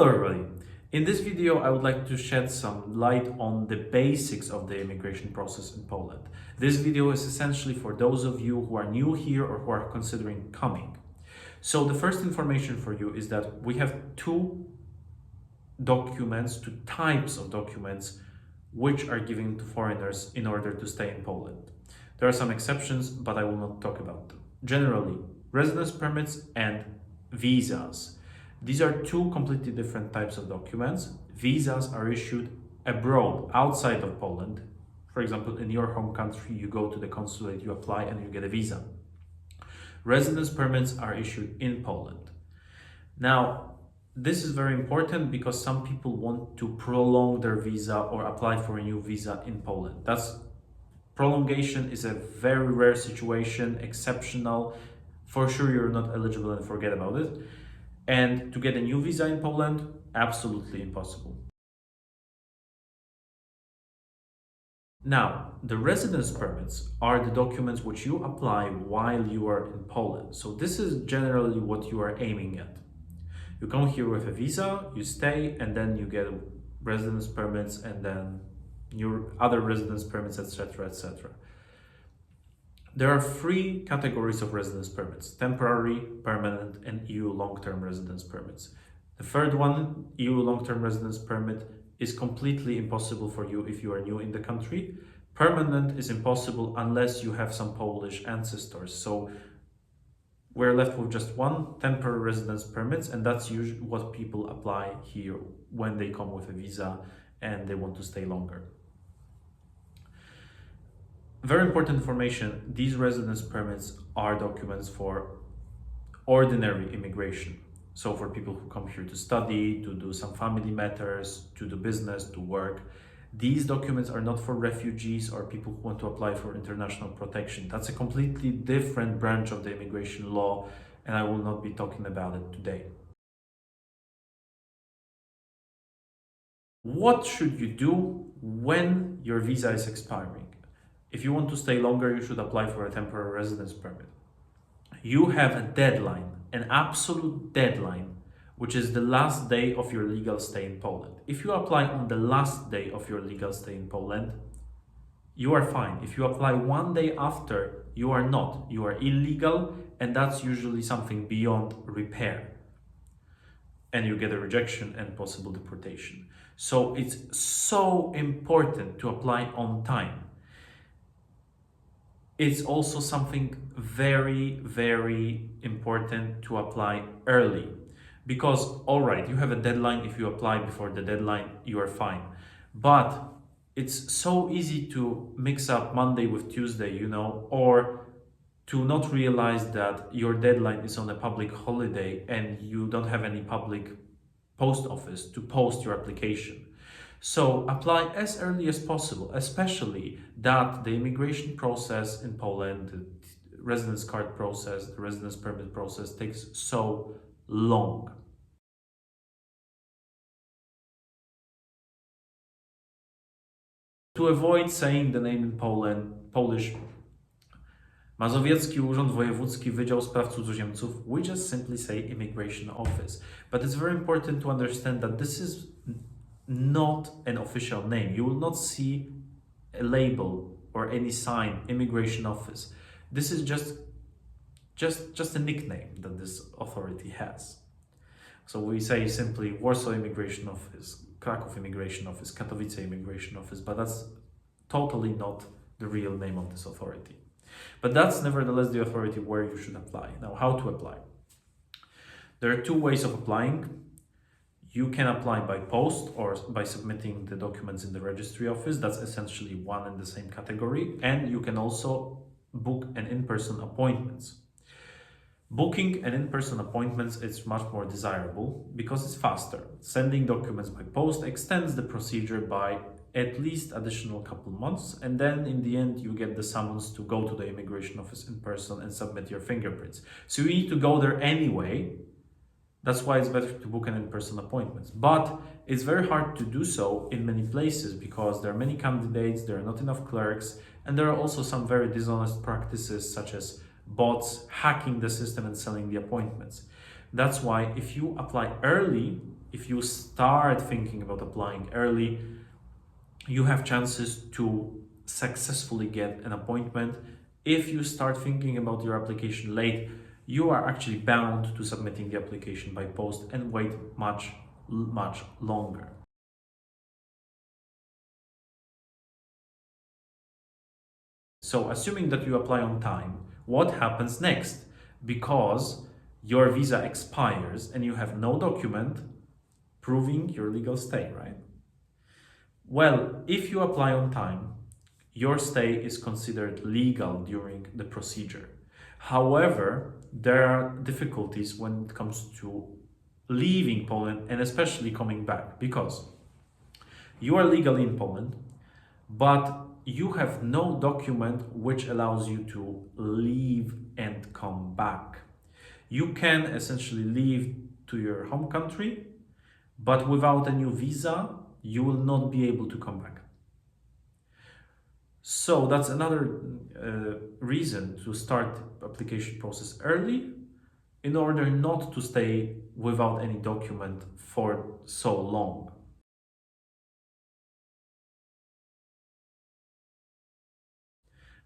Hello everybody. In this video, I would like to shed some light on the basics of the immigration process in Poland. This video is essentially for those of you who are new here or who are considering coming. So the first information for you is that we have two types of documents which are given to foreigners in order to stay in Poland. There are some exceptions, but I will not talk about them. Generally, residence permits and visas. These are two completely different types of documents. Visas are issued abroad, outside of Poland. For example, in your home country, you go to the consulate, you apply, and you get a visa. Residence permits are issued in Poland. Now, this is very important because some people want to prolong their visa or apply for a new visa in Poland. Prolongation is a very rare situation, exceptional. For sure, you're not eligible and forget about it. And to get a new visa in Poland, absolutely impossible. Now, the residence permits are the documents which you apply while you are in Poland. So this is generally what you are aiming at. You come here with a visa, you stay, and then you get residence permits and then your other residence permits, etc., etc. There are three categories of residence permits: temporary, permanent, and EU long-term residence permits. The third one, EU long-term residence permit, is completely impossible for you if you are new in the country. Permanent is impossible unless you have some Polish ancestors. So we're left with just one, temporary residence permits, and that's usually what people apply here when they come with a visa and they want to stay longer. Very important information, these residence permits are documents for ordinary immigration. So for people who come here to study, to do some family matters, to do business, to work. These documents are not for refugees or people who want to apply for international protection. That's a completely different branch of the immigration law, and I will not be talking about it today. What should you do when your visa is expiring? If you want to stay longer, you should apply for a temporary residence permit. You have a deadline, an absolute deadline, which is the last day of your legal stay in Poland. If you apply on the last day of your legal stay in Poland, you are fine. If you apply one day after, you are not. You are illegal, and that's usually something beyond repair. And you get a rejection and possible deportation. So it's so important to apply on time. It's also something very, very important to apply early. Because, all right, you have a deadline. If you apply before the deadline, you are fine. But it's so easy to mix up Monday with Tuesday, or to not realize that your deadline is on a public holiday and you don't have any public post office to post your application. So apply as early as possible, especially that the immigration process in Poland, the residence card process, the residence permit process takes so long. To avoid saying the name in Polish, Mazowiecki Urząd Wojewódzki Wydział Spraw Cudzoziemców, we just simply say Immigration Office. But it's very important to understand that this is not an official name. You will not see a label or any sign, Immigration Office. This is just a nickname that this authority has. So we say simply Warsaw Immigration Office, Kraków Immigration Office, Katowice Immigration Office, but that's totally not the real name of this authority. But that's nevertheless the authority where you should apply. Now, how to apply? There are two ways of applying. You can apply by post or by submitting the documents in the registry office. That's essentially one and the same category. And you can also book an in-person appointments. Booking an in-person appointments is much more desirable because it's faster. Sending documents by post extends the procedure by at least additional couple months, and then in the end you get the summons to go to the immigration office in person and submit your fingerprints. So you need to go there anyway. That's why it's better to book an in-person appointment. But it's very hard to do so in many places because there are many candidates, there are not enough clerks, and there are also some very dishonest practices such as bots hacking the system and selling the appointments. That's why if you apply early, if you start thinking about applying early, you have chances to successfully get an appointment. If you start thinking about your application late, you are actually bound to submitting the application by post and wait much longer. So assuming that you apply on time, what happens next? Because your visa expires and you have no document proving your legal stay, right? Well, if you apply on time, your stay is considered legal during the procedure. However, there are difficulties when it comes to leaving Poland and especially coming back, because you are legally in Poland, but you have no document which allows you to leave and come back. You can essentially leave to your home country, but without a new visa, you will not be able to come back. So that's another reason to start application process early, in order not to stay without any document for so long.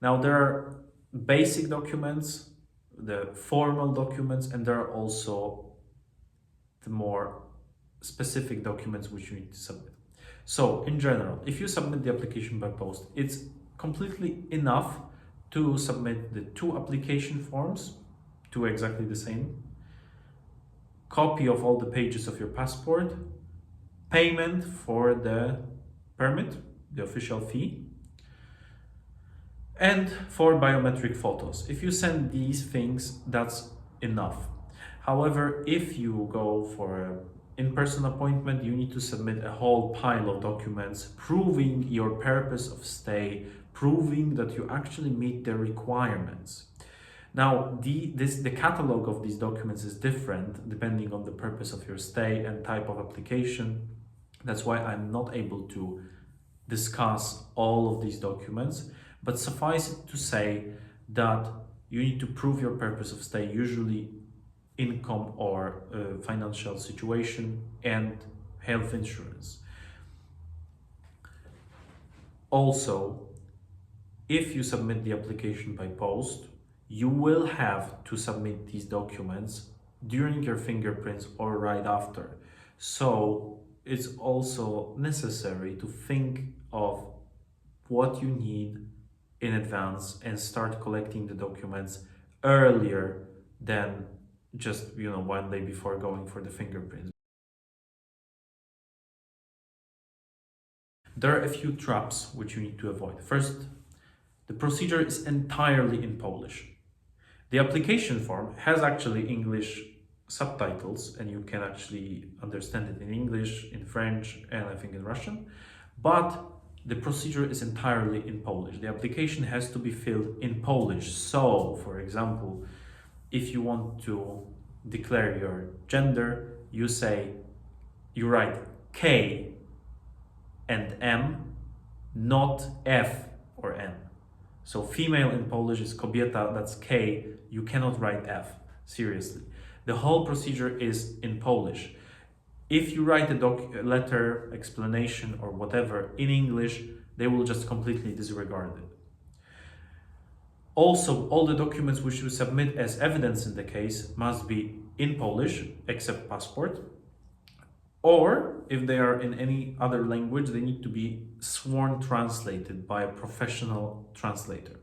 Now there are basic documents, the formal documents, and there are also the more specific documents which you need to submit. So in general, if you submit the application by post, it's completely enough to submit the 2 application forms, 2 exactly the same, copy of all the pages of your passport, payment for the permit, the official fee, and for biometric photos. If you send these things, that's enough. However, if you go for an in-person appointment, you need to submit a whole pile of documents proving your purpose of stay, proving that you actually meet the requirements. Now, the catalog of these documents is different depending on the purpose of your stay and type of application. That's why I'm not able to discuss all of these documents, but suffice it to say that you need to prove your purpose of stay, usually income or financial situation, and health insurance. Also, if you submit the application by post, you will have to submit these documents during your fingerprints or right after. So it's also necessary to think of what you need in advance and start collecting the documents earlier than just 1 day before going for the fingerprints. There are a few traps which you need to avoid. First, the procedure is entirely in Polish. The application form has actually English subtitles, and you can actually understand it in English, in French, and I think in Russian, but the procedure is entirely in Polish. The application has to be filled in Polish. So, for example, if you want to declare your gender, you write K and M, not F or N. So female in Polish is kobieta, that's K, you cannot write F, seriously. The whole procedure is in Polish. If you write a letter, explanation, or whatever in English, they will just completely disregard it. Also, all the documents which you submit as evidence in the case must be in Polish, except passport. Or, if they are in any other language, they need to be sworn translated by a professional translator.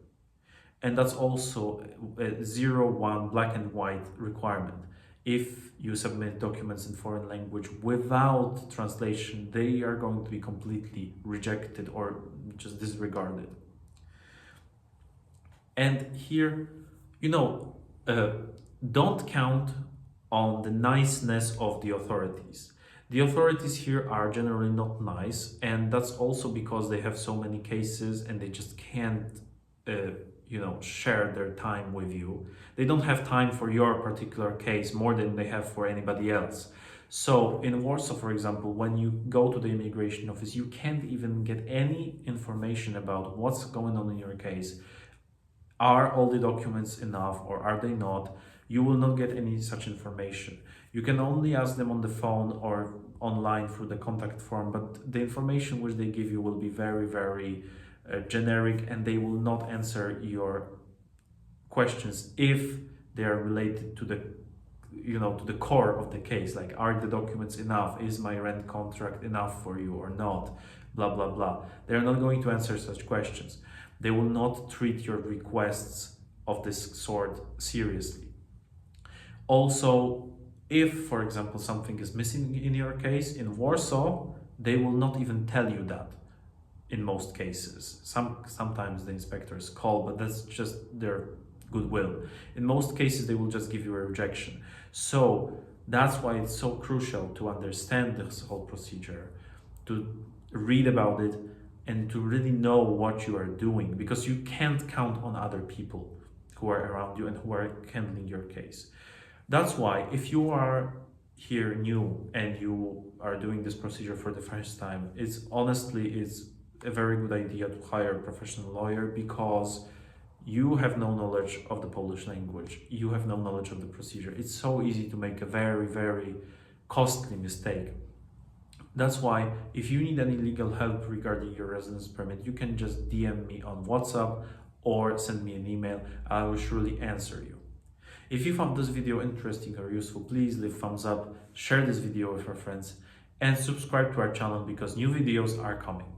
And that's also a 0-1 black and white requirement. If you submit documents in foreign language without translation, they are going to be completely rejected or just disregarded. And here, don't count on the niceness of the authorities. The authorities here are generally not nice, and that's also because they have so many cases and they just can't share their time with you. They don't have time for your particular case more than they have for anybody else. So in Warsaw, for example, when you go to the immigration office, you can't even get any information about what's going on in your case. Are all the documents enough or are they not? You will not get any such information. You can only ask them on the phone or online through the contact form, but the information which they give you will be very, very generic, and they will not answer your questions if they are related to the to the core of the case, like are the documents enough, is my rent contract enough for you or not, blah blah blah. They're not going to answer such questions. They will not treat your requests of this sort seriously. Also, if for example something is missing in your case in Warsaw, they will not even tell you that in most cases. Sometimes the inspectors call, but that's just their goodwill. In most cases, they will just give you a rejection. So that's why it's so crucial to understand this whole procedure, to read about it, and to really know what you are doing, because you can't count on other people who are around you and who are handling your case. That's why if you are here new and you are doing this procedure for the first time, it's a very good idea to hire a professional lawyer, because you have no knowledge of the Polish language, you have no knowledge of the procedure. It's so easy to make a very, very costly mistake. That's why if you need any legal help regarding your residence permit, you can just DM me on WhatsApp or send me an email. I will surely answer you. If you found this video interesting or useful, please leave thumbs up, share this video with your friends, and subscribe to our channel because new videos are coming.